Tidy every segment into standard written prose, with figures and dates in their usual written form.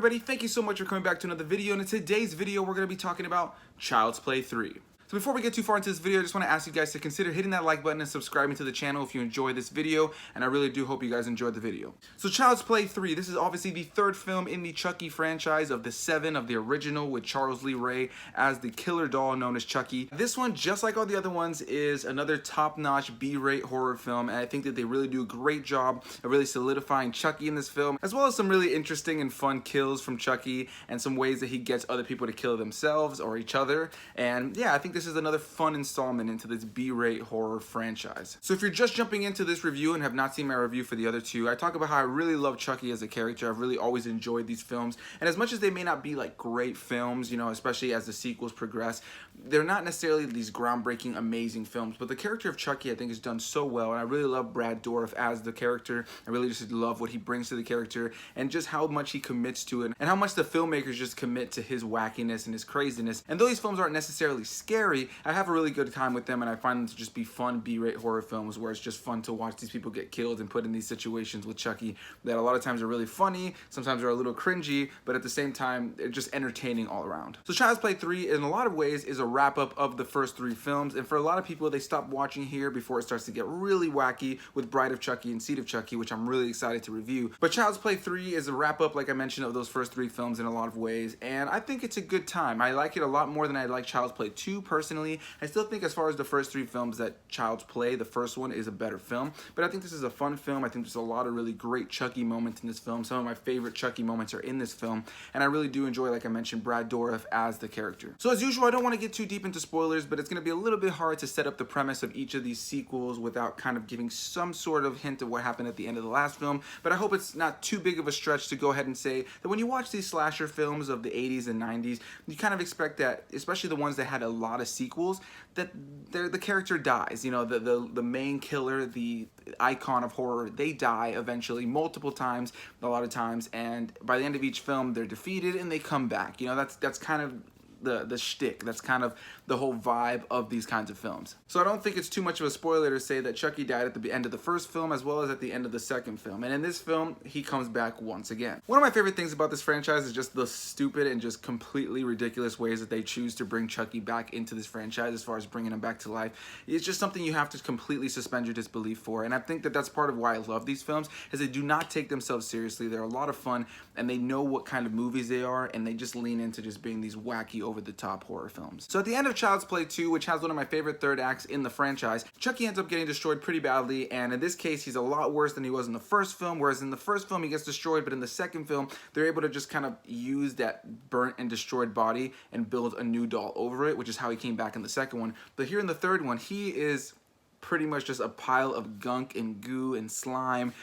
everybody, thank you so much for coming back to another video, and in today's video we're going to be talking about Child's Play 3. So before we get too far into this video, I just want to ask you guys to consider hitting that like button and subscribing to the channel if you enjoy this video, and I really do hope you guys enjoyed the video. So Child's Play 3, this is obviously the third film in the Chucky franchise of the 7 of the original, with Charles Lee Ray as the killer doll known as Chucky. This one, just like all the other ones, is another top-notch B-rate horror film, and I think that they really do a great job of really solidifying Chucky in this film, as well as some really interesting and fun kills from Chucky and some ways that he gets other people to kill themselves or each other. And yeah, I think this is another fun installment into this B-rate horror franchise. So if you're just jumping into this review and have not seen my review for the other two, I talk about how I really love Chucky as a character. I've really always enjoyed these films, and as much as they may not be like great films, you know, especially as the sequels progress, they're not necessarily these groundbreaking, amazing films, but the character of Chucky I think is done so well, and I really love Brad Dourif as the character. I really just love what he brings to the character and just how much he commits to it, and how much the filmmakers just commit to his wackiness and his craziness. And though these films aren't necessarily scary, I have a really good time with them, and I find them to just be fun B-rate horror films where it's just fun to watch these people get killed and put in these situations with Chucky that a lot of times are really funny, sometimes are a little cringy, but at the same time, they're just entertaining all around. So Child's Play 3, in a lot of ways, is a wrap-up of the first 3 films, and for a lot of people, they stop watching here before it starts to get really wacky with Bride of Chucky and Seed of Chucky, which I'm really excited to review. But Child's Play 3 is a wrap-up, like I mentioned, of those first 3 films in a lot of ways, and I think it's a good time. I like it a lot more than I like Child's Play 2, personally. I still think as far as the first 3 films that Child's Play, the first one, is a better film, but I think this is a fun film. I think there's a lot of really great Chucky moments in this film. Some of my favorite Chucky moments are in this film, and I really do enjoy, like I mentioned, Brad Dourif as the character. So as usual, I don't want to get too deep into spoilers, but it's going to be a little bit hard to set up the premise of each of these sequels without kind of giving some sort of hint of what happened at the end of the last film, but I hope it's not too big of a stretch to go ahead and say that when you watch these slasher films of the 80s and 90s, you kind of expect that, especially the ones that had a lot of sequels, that the character dies. You know, the main killer, the icon of horror, they die eventually multiple times, a lot of times, and by the end of each film they're defeated and they come back. You know, that's kind of the shtick. That's kind of the whole vibe of these kinds of films. So I don't think it's too much of a spoiler to say that Chucky died at the end of the first film as well as at the end of the second film. And in this film, he comes back once again. One of my favorite things about this franchise is just the stupid and just completely ridiculous ways that they choose to bring Chucky back into this franchise as far as bringing him back to life. It's just something you have to completely suspend your disbelief for. And I think that that's part of why I love these films, is they do not take themselves seriously. They're a lot of fun, and they know what kind of movies they are, and they just lean into just being these wacky, over-the-top horror films. So at the end of Child's Play 2, which has one of my favorite third acts in the franchise, Chucky ends up getting destroyed pretty badly, and in this case, he's a lot worse than he was in the first film, whereas in the first film, he gets destroyed, but in the second film, they're able to just kind of use that burnt and destroyed body and build a new doll over it, which is how he came back in the second one. But here in the third one, he is pretty much just a pile of gunk and goo and slime.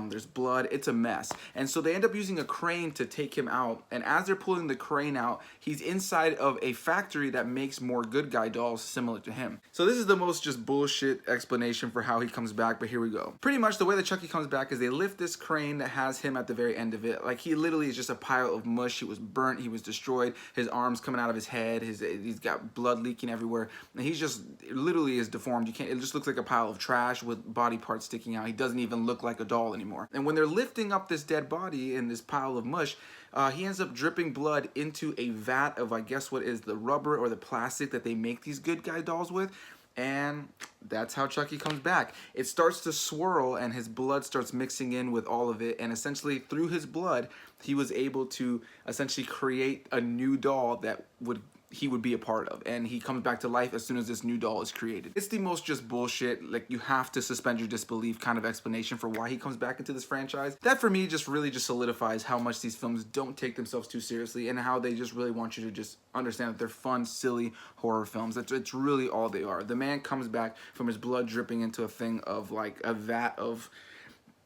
There's blood. It's a mess. And so they end up using a crane to take him out, and as they're pulling the crane out, he's inside of a factory that makes more good guy dolls similar to him. So this is the most just bullshit explanation for how he comes back, but here we go. Pretty much the way that Chucky comes back is they lift this crane that has him at the very end of it. Like, he literally is just a pile of mush. He was burnt. He was destroyed. His arms coming out of his head. He's got blood leaking everywhere. And he's just literally is deformed. It just looks like a pile of trash with body parts sticking out. He doesn't even look like a doll anymore. And when they're lifting up this dead body in this pile of mush, he ends up dripping blood into a vat of, I guess, what is the rubber or the plastic that they make these good guy dolls with. And that's how Chucky comes back. It starts to swirl, and his blood starts mixing in with all of it, and essentially through his blood, he was able to essentially create a new doll that he would be a part of, and he comes back to life as soon as this new doll is created. It's the most just bullshit, like, you have to suspend your disbelief kind of explanation for why he comes back into this franchise. That for me just really just solidifies how much these films don't take themselves too seriously, and how they just really want you to just understand that they're fun, silly horror films. It's really all they are. The man comes back from his blood dripping into a thing of like a vat of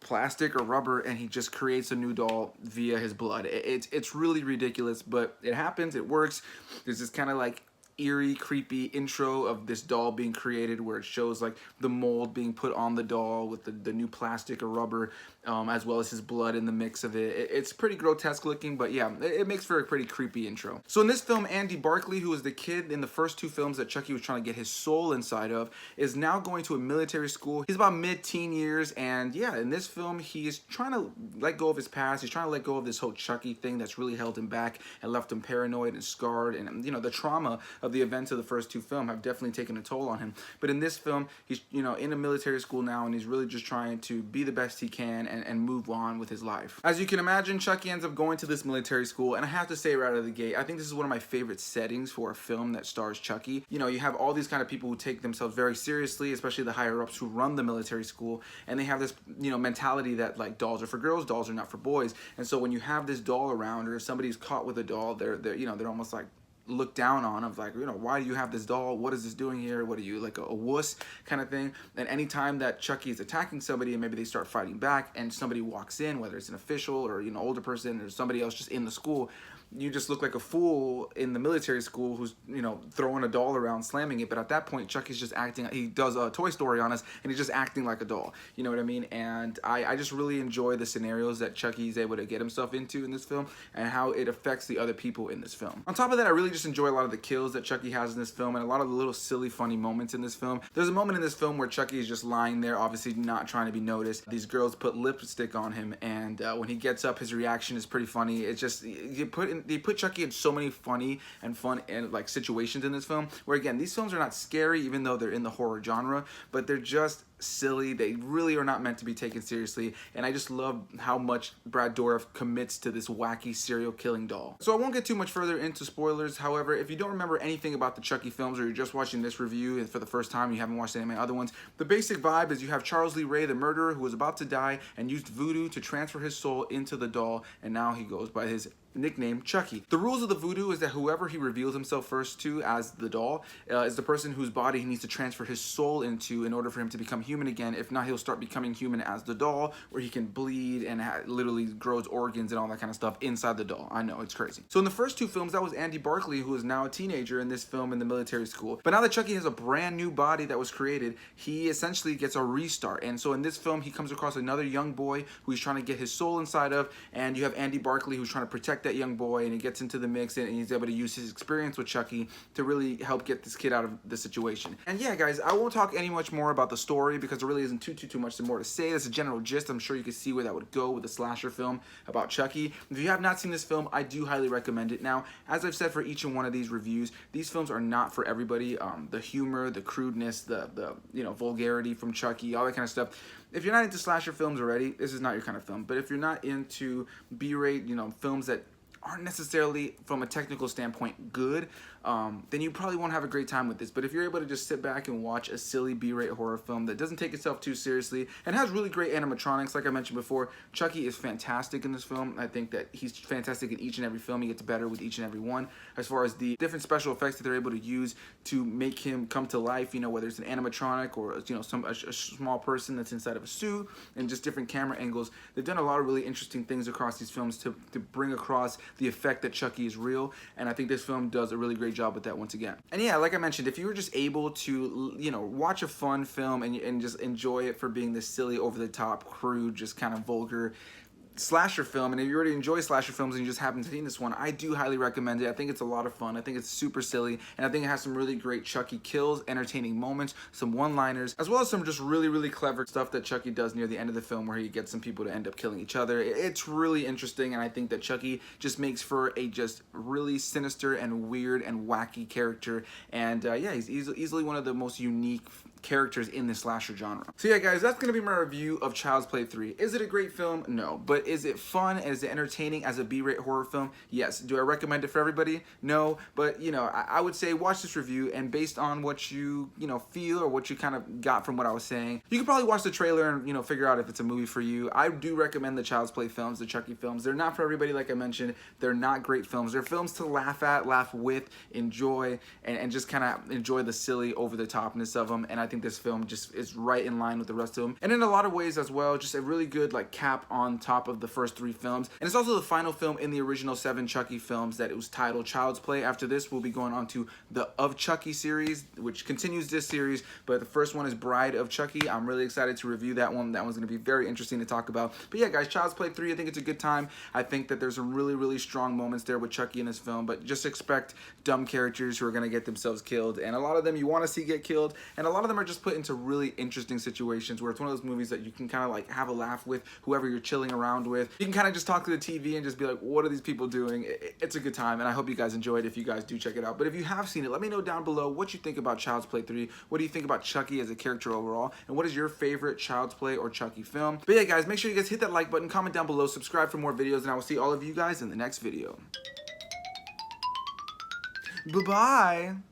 plastic or rubber, and he just creates a new doll via his blood. It's really ridiculous, but it happens. It works. There's this kind of like eerie, creepy intro of this doll being created where it shows like the mold being put on the doll with the new plastic or rubber. as well as his blood in the mix of it. It's pretty grotesque looking, but yeah, it makes for a pretty creepy intro. So in this film, Andy Barclay, who was the kid in the first 2 films that Chucky was trying to get his soul inside of, is now going to a military school. He's about mid-teen years, and yeah, in this film, he is trying to let go of his past. He's trying to let go of this whole Chucky thing that's really held him back and left him paranoid and scarred, and you know, the trauma of the events of the first 2 films have definitely taken a toll on him. But in this film, he's, you know, in a military school now, and he's really just trying to be the best he can and move on with his life. As you can imagine, Chucky ends up going to this military school, and I have to say right out of the gate, I think this is one of my favorite settings for a film that stars Chucky. You know, you have all these kind of people who take themselves very seriously, especially the higher ups who run the military school, and they have this, you know, mentality that like dolls are for girls, dolls are not for boys. And so when you have this doll around, or if somebody's caught with a doll, they're you know, they're almost like looked down on, of like, you know, why do you have this doll? What is this doing here? What are you, like a wuss kind of thing? And anytime that Chucky is attacking somebody and maybe they start fighting back and somebody walks in, whether it's an official or, you know, older person or somebody else just in the school, you just look like a fool in the military school who's, you know, throwing a doll around, slamming it. But at that point, Chucky's just acting, he does a Toy Story on us, and he's just acting like a doll. You know what I mean? And I just really enjoy the scenarios that Chucky's able to get himself into in this film and how it affects the other people in this film. On top of that, I really just enjoy a lot of the kills that Chucky has in this film and a lot of the little silly, funny moments in this film. There's a moment in this film where Chucky is just lying there, obviously not trying to be noticed. These girls put lipstick on him, and when he gets up, his reaction is pretty funny. It's just, they put Chucky in so many funny and fun and like situations in this film, where again, these films are not scary even though they're in the horror genre, but they're just silly. They really are not meant to be taken seriously, and I just love how much Brad Dourif commits to this wacky serial killing doll. So I won't get too much further into spoilers. However, if you don't remember anything about the Chucky films, or you're just watching this review for the first time, you haven't watched any of my other ones, the basic vibe is you have Charles Lee Ray, the murderer, who was about to die and used voodoo to transfer his soul into the doll, and now he goes by his nickname Chucky. The rules of the voodoo is that whoever he reveals himself first to as the doll is the person whose body he needs to transfer his soul into in order for him to become human again. If not, he'll start becoming human as the doll, where he can bleed and literally grows organs and all that kind of stuff inside the doll. I know, it's crazy. So in the first 2 films, that was Andy Barclay, who is now a teenager in this film in the military school. But now that Chucky has a brand new body that was created, he essentially gets a restart. And so in this film, he comes across another young boy who he's trying to get his soul inside of, and you have Andy Barclay who's trying to protect that young boy, and he gets into the mix, and he's able to use his experience with Chucky to really help get this kid out of the situation. And yeah, guys, I won't talk any much more about the story because there really isn't too much more to say. That's a general gist. I'm sure you can see where that would go with a slasher film about Chucky. If you have not seen this film, I do highly recommend it. Now, as I've said for each and one of these reviews, these films are not for everybody. The humor, the crudeness, the you know, vulgarity from Chucky, all that kind of stuff. If you're not into slasher films already, this is not your kind of film. But if you're not into B-rate, you know, films that aren't necessarily from a technical standpoint good, then you probably won't have a great time with this. But if you're able to just sit back and watch a silly B-rate horror film that doesn't take itself too seriously and has really great animatronics, like I mentioned before, Chucky is fantastic in this film. I think that he's fantastic in each and every film. He gets better with each and every one. As far as the different special effects that they're able to use to make him come to life, you know, whether it's an animatronic or, you know, a small person that's inside of a suit, and just different camera angles, they've done a lot of really interesting things across these films to bring across the effect that Chucky is real, and I think this film does a really great job with that once again. And yeah, like I mentioned, if you were just able to, you know, watch a fun film and just enjoy it for being this silly, over-the-top, crude, just kind of vulgar slasher film, and if you already enjoy slasher films and you just happen to see this one, I do highly recommend it. I think it's a lot of fun. I think it's super silly, and I think it has some really great Chucky kills, entertaining moments, some one-liners, as well as some just really clever stuff that Chucky does near the end of the film where he gets some people to end up killing each other. It's really interesting, and I think that Chucky just makes for a just really sinister and weird and wacky character, and yeah, he's easily one of the most unique characters in the slasher genre. So yeah, guys, that's gonna be my review of Child's Play 3. Is it a great film? No. But is it fun and is it entertaining as a B-rate horror film? Yes. Do I recommend it for everybody? No. But, you know, I would say watch this review, and based on what you know, feel or what you kind of got from what I was saying, you can probably watch the trailer and, you know, figure out if it's a movie for you. I do recommend the Child's Play films, the Chucky films. They're not for everybody, like I mentioned. They're not great films. They're films to laugh at, laugh with, enjoy, and just kind of enjoy the silly over-the-topness of them. And I think this film just is right in line with the rest of them. And in a lot of ways as well, just a really good like cap on top of the first 3 films. And it's also the final film in the original 7 Chucky films that it was titled Child's Play. After this, we'll be going on to the Of Chucky series, which continues this series, but the first one is Bride of Chucky. I'm really excited to review that one. That one's going to be very interesting to talk about. But yeah, guys, Child's Play 3, I think it's a good time. I think that there's some really, really strong moments there with Chucky in this film, but just expect dumb characters who are going to get themselves killed. And a lot of them you want to see get killed, and a lot of them are just put into really interesting situations where it's one of those movies that you can kind of like have a laugh with whoever you're chilling around with. You can kind of just talk to the TV and just be like, what are these people doing? It's a good time, and I hope you guys enjoyed if you guys do check it out. But if you have seen it, let me know down below what you think about Child's Play 3. What do you think about Chucky as a character overall? And what is your favorite Child's Play or Chucky film? But yeah, guys, make sure you guys hit that like button, comment down below, subscribe for more videos, and I will see all of you guys in the next video. Bye-bye.